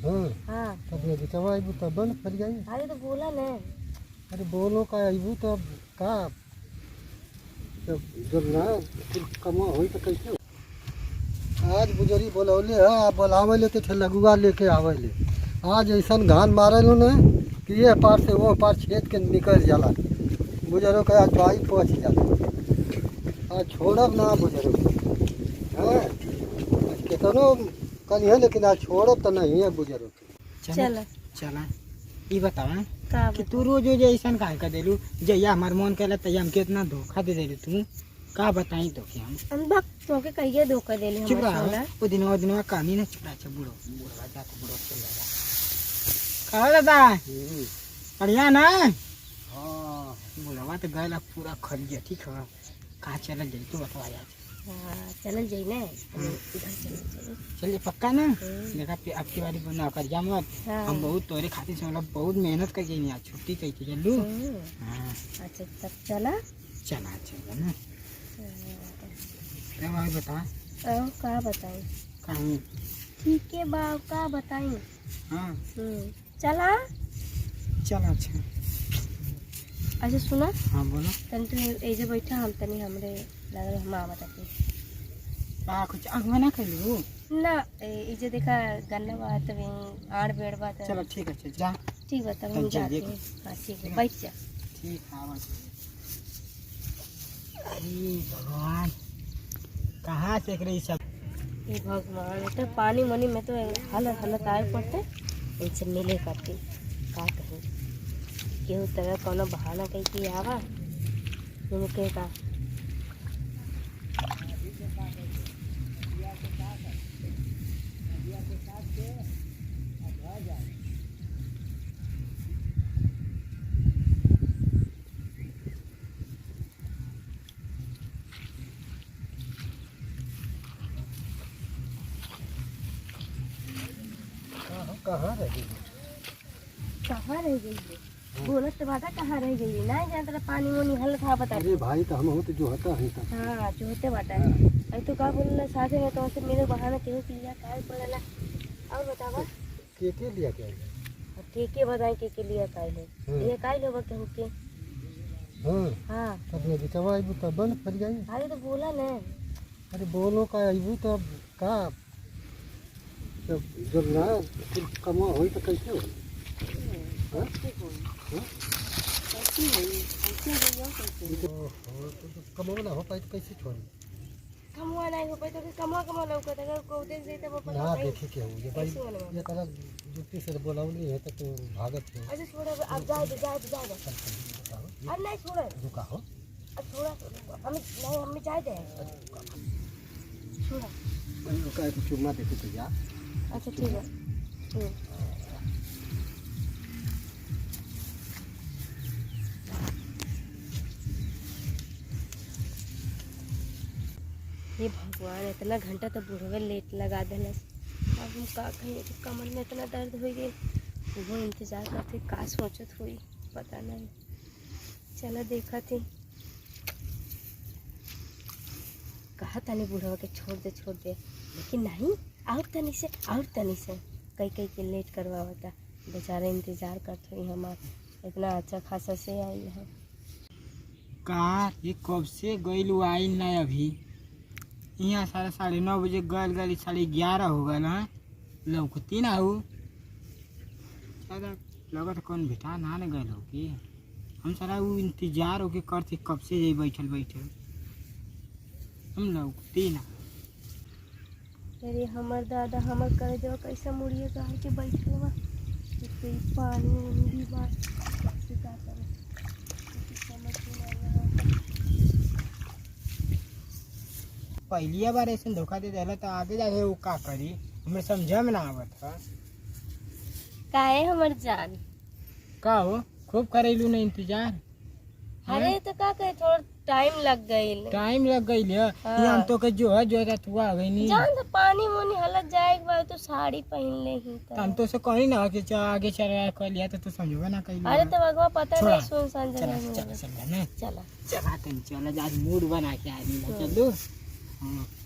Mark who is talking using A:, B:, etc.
A: हाँ
B: हाँ
A: तब लगे चवा आइबू तब बन फर जाई।
B: अरे तो बोला न।
A: अरे बोलो का आइबू तब का जब ना कमा होई तो कैसे हो? आज बुजरी बोलौले है आप बोलावे ले तो लगुआ लेके आवे ले। आज ऐसा घान मारे लो ने कि ये पार से वो पार छेद के निकल जाला। बुजरों का आज बाई पहुँच जाला। आज छोड़ब ना बुजरों हाँ कितनो कल है लेकिन आज छोड़ब तो नहीं है बुजरों।
B: चल
C: चला ये बतावा
B: का
C: कि तू रोज रोज ऐसा काहे कर देलू जैया हमार मन कहला तैया हमके इतना धोखा दे देलू तू का बताई तो कि हम
B: बक तोके कहिए धोखा देले
C: चुप
B: हमर
C: रहा
B: सोना।
C: वो दिन कहानी ना चुप रहा बुढ़ो बुढ़वा जा तो बुढ़ो चल जाएगा कहा दादा बढ़िया ना
A: हाँ
C: बुढ़वा तो गला पूरा खल गया ठीक है कहाँ चल जाए तू बता यार
B: हाँ चल जाई ना इधर चल।
C: चलिए पक्का ना देखा अब की बारी बना कर जा मत
B: हाँ।
C: हम बहुत तोरे खातिर से मतलब बहुत मेहनत करके नहीं आज छुट्टी कही थी चलू हाँ
B: अच्छा तब चला
C: चला चला ना तब अभी बता
B: और का बताई
C: कहीं
B: ठीक है बा का बताई।
C: हाँ
B: चला
C: चल अच्छा
B: अच्छा सुना
C: हाँ बोलो
B: तनी तू एजे बैठा हम तनी हमरे लागल हम आ बताती
C: कुछ अगवा ना कर लू
B: ना एजे देखा गन्ना बात आड़ बेड़ बात
C: चलो ठीक है जा
B: ठीक बता हम
C: चल
B: जाते
C: देख।
B: हैं। हाँ ठीक है बैठ जा।
C: ठीक है बस अरे भगवान कहाँ से रही सब
B: ये भगवान तो पानी मनी में तो हालत हालत आए पड़ते इनसे मिले करती का कहीं केहू तरह कोनो बहाना कही कि आवा उनके का
A: कहाँ रह गई?
B: कहाँ रह गई है बोलत तो बाटा कहाँ रह गई है नहीं जानते पानी वानी हल था बता।
A: अरे भाई तो हम हो तो जो होता है तब
B: हाँ जो होते बाटा है अरे तो का बोलना साथे में तो से मेरे बहाना केहू किया काय पड़ला और बतावा
A: के लिया क्या
B: के बताए के लिया काय है ये काय लेबा केहू के।
A: हाँ
B: हाँ
A: तब लगे चवा आइबू तब बन फर जाई।
B: अरे तो बोला न।
A: अरे बोलो का आइबू तब का जब ना कमा होई तो कैसे हो? हाँ? कमा ना हो पाई तो कैसे छोड़ी?
B: कमवा नहीं हो पाई तो कमवा कमवा लौकत अगर को देख देते वो पता
A: ना
B: नहीं।
A: देखे क्या हो ये भाई ये तरह जुत्ती से बोलावली है तो भागत है।
B: अरे छोड़ो अब जाए दे
A: बताओ
B: अरे नहीं छोड़ो
A: रुका हो
B: अब छोड़ा हम नहीं हम जाए दे छोड़ा।
A: रुका है तो चुम्मा देते तो यार।
B: अच्छा ठीक है ये भगवान इतना घंटा तो बुढ़वे लेट लगा देना अब हम का कहीं कि कमर में इतना दर्द हो गई वो इंतजार करते का सोचत हुई पता नहीं। चलो देखा थी कहा तनी बुढ़वा के छोड़ दे लेकिन नहीं और तनी से कई के लेट करवावता बेचारे इंतजार करते हुई हमार इतना अच्छा खासा से आई है।
C: कहाँ ये कब से गई आई ना अभी यहाँ 9:30 बजे गल 11:30 हो गए हैं लौकती ना हो लगत कौन बेटा ना न गए हो कि हम सारा वो इंतजार होके करते कब से जाई बैठल हम लौकती ना।
B: अरे हमर दादा हमर कर दो कैसे मुड़िए कहा के बैठे बा पानी भी बा कैसे का करे कुछ समझ नहीं आ रहा।
C: पहली बार ऐसे धोखा दे दिला तो आगे जाके वो का करी हमें समझ में ना आवत है।
B: काहे हमर जान
C: का हो खूब करेलू ना इंतजार।
B: अरे तो का कहे थोड़ा टाइम लग गई
C: है यहाँ तो के जो है जो तू आ गई नहीं
B: जान तो पानी वानी हलत जाए के बाद तो साड़ी पहन ले ही
C: हम तो से कहीं ना कि आगे चल कर लिया तो समझो ना कहीं।
B: अरे तो भगवा पता
C: छोड़ा।
B: नहीं सुनसान जगह में
C: चला
B: चला
C: चला आज मूड बना के आदमी चलो। हाँ